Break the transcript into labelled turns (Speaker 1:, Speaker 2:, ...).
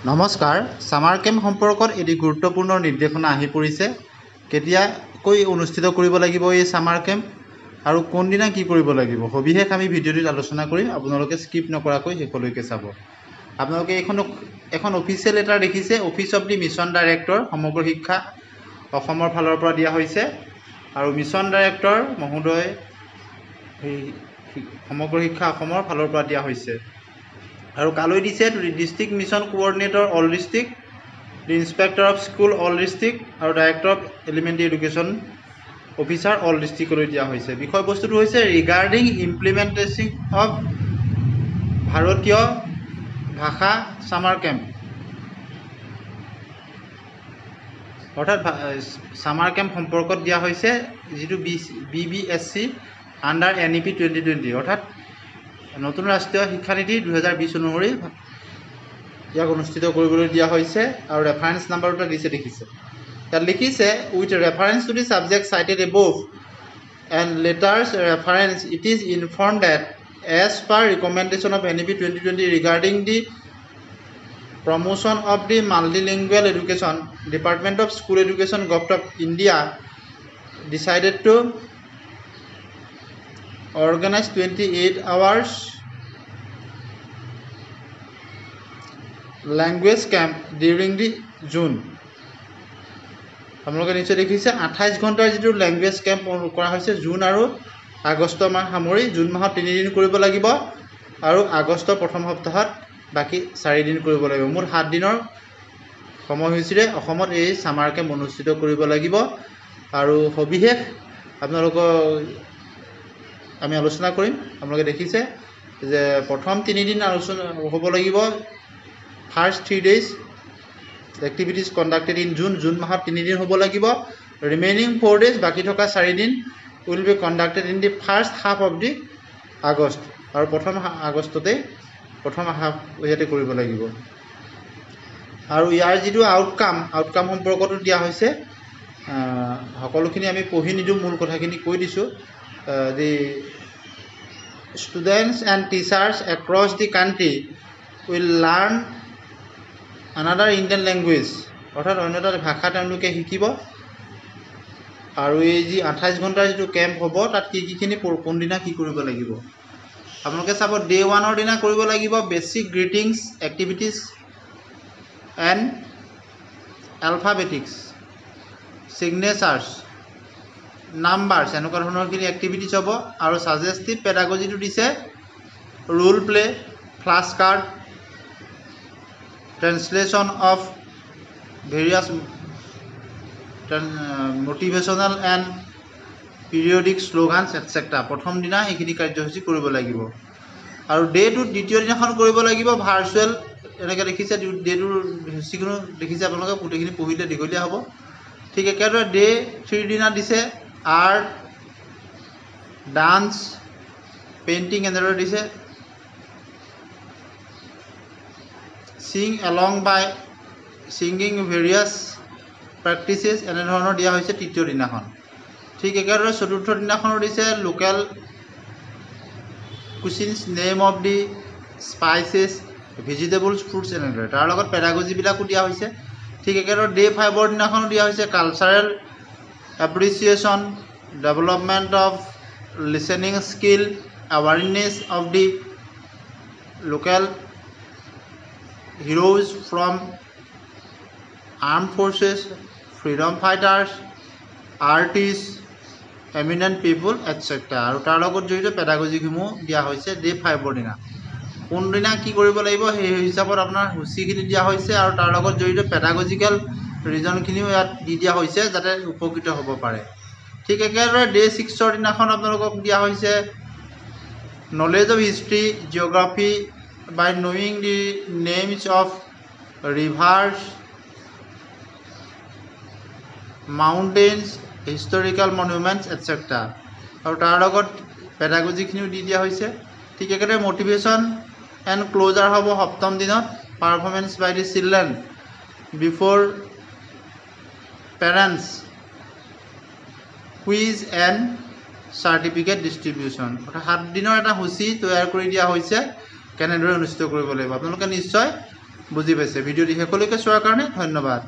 Speaker 1: নমস্কাৰ summer camp সম্পৰ্কত এটি গুৰুত্বপূৰ্ণ নিৰ্দেশনা আহি পৰিছে কেতিয়াকৈ অনুষ্ঠিত কৰিব লাগিব এই সামাৰ কেম্প আৰু কোন দিনা কি কৰিব লাগিব সবিশেষ আমি ভিডিঅ'টিত আলোচনা কৰিম আপোনালোকে স্কিপ নকৰাকৈ শেষলৈকে চাব আপোনালোকে এখন অফিচিয়েল লেটাৰ দেখিছে office of the mission director সমগ্ৰ শিক্ষা অসমৰ ফালৰ পৰা দিয়া হৈছে আৰু মিছন ডাইৰেক্টৰ মহোদয় সমগ্ৰ শিক্ষা অসমৰ ফালৰ পৰা দিয়া হৈছে আৰু কালৈ দিছে district mission coordinator all district the inspector of school all district আৰু director of elementary education officer all ডিস্ট্ৰিক্টলৈ দিয়া হৈছে বিষয়বস্তুটো হৈছে regarding implementation of Bharatiya Bhasha summer camp অৰ্থাৎ সামাৰ কেম্প সম্পৰ্কত দিয়া হৈছে যিটো BBSC আণ্ডাৰ NEP 2020 অৰ্থাৎ নতুন ৰাষ্ট্ৰীয় শিক্ষানীতি 2020 অনুসৰি ইয়াক অনুষ্ঠিত কৰিবলৈ দিয়া হৈছে আৰু ৰেফাৰেন্স নাম্বাৰ এটা দিছে দেখিছে তাত লিখিছে with reference to the subject cited above and letters reference it is informed that as per recommendation of NEP 2020 regarding the promotion of the multilingual education Department of School Education Government of India decided to organize 28 hours language camp during the June আপোনালোকে নিশ্চয় দেখিছে 28 ঘণ্টাৰ যিটো language camp কৰা হৈছে June আৰু আগষ্ট মাহ সামৰি জুন মাহত 3 দিন কৰিব লাগিব আৰু আগষ্টৰ প্ৰথম সপ্তাহত বাকি 4 দিন কৰিব লাগিব মোৰ 7 দিনৰ সময়সূচীৰে অসমত এই সামাৰ কেম্প অনুষ্ঠিত কৰিব লাগিব আৰু সবিশেষ আপোনালোকক আমি আলোচনা কৰিম আপোনালোকে দেখিছে যে প্ৰথম 3 দিন আলোচনা হ'ব লাগিব first 3 days activities conducted in June মাহত 3 দিন হ'ব লাগিব remaining 4 days বাকি থকা 4 দিন will be conducted in the first half of the August আৰু প্ৰথম আগষ্টতে প্ৰথম হাফ ইয়াতে কৰিব লাগিব আৰু ইয়াৰ যিটো আউটকাম সম্পৰ্কটো দিয়া হৈছে সকলোখিনি আমি পঢ়ি নিদু মূল কথাখিনি কৈ দিছো the students and teachers across the country will learn another Indian language অৰ্থাৎ অন্য এটা ভাষা তেওঁলোকে শিকিব আৰু এই যি 28 ঘণ্টাৰ যিটো কেম্প হ'ব তাত কিখিনি কোনদিনা কি কৰিব লাগিব আপোনালোকে চাব ডে 1 দিনা কৰিব লাগিব basic greetings activities and alphabetics signatures numbers এনেকুৱা ধৰণৰ কিনি এক্টিভিটিজ হ'ব আৰু সাজেষ্টিভ পেডাগজিটো দিছে role play flash card translation of various motivational and periodic slogans etc. প্ৰথম দিনা এইখিনি কাৰ্যসূচী কৰিব লাগিব আৰু ডে 2 দ্বিতীয় দিনাখন কৰিব লাগিব ভাৰ্চুৱেল এনেকৈ দেখিছে ডে 2 সিগুনো দেখিছে আপোনালোকে পুটেখিনি পঢ়িলে দীঘলীয়া হ'ব ঠিক একেদৰে ডে 3 দিনা দিছে আৰ্ট ডান্স পেইন্টিং এনেদৰে দিছে sing along by singing various practices এনেধৰণৰ দিয়া হৈছে তৃতীয় দিনাখন ঠিক একেদৰে চতুৰ্থ দিনাখনৰ দিছে local cuisines name of the spices vegetables fruits এনেদৰে তাৰ লগত পেডাগজি বিলাকো দিয়া হৈছে ঠিক একেদৰে ডে 5 দিনাখনো দিয়া হৈছে cultural appreciation development of listening skill awareness of the local heroes from arm forces freedom fighters artist eminent people etc. আৰু তাৰ লগত জড়িত পেডাগজিসমূহ দিয়া হৈছে ডে 5 দিনা কোন দিনা কি কৰিব লাগিব সেই হিচাপত আপোনাৰ হুচিখিনি দিয়া হৈছে আৰু তাৰ লগত জড়িত পেডাগজিক্যাল ৰিজনখিনিও ইয়াত দি দিয়া হৈছে যাতে উপকৃত হ'ব পাৰে ঠিক একেদৰে ডে 6 দিনাখন আপোনালোকক দিয়া হৈছে knowledge of history geography by knowing the names of rivers mountains historical monuments etc. আৰু তাৰ লগত পেডাগজিখিনিও দি দিয়া হৈছে ঠিক একেদৰে মোটিভেশ্যন এণ্ড ক্লোজাৰ হ'ব সপ্তম দিনত performance by the children before parents quiz and certificate distribution অৰ্থাৎ 7 দিনৰ এটা সূচী তৈয়াৰ কৰি দিয়া হৈছে কেনেদৰে অনুষ্ঠিত কৰিব লাগিব আপোনালোকে নিশ্চয় বুজি পাইছে ভিডিঅ'টি শেষলৈকে চোৱাৰ কাৰণে ধন্যবাদ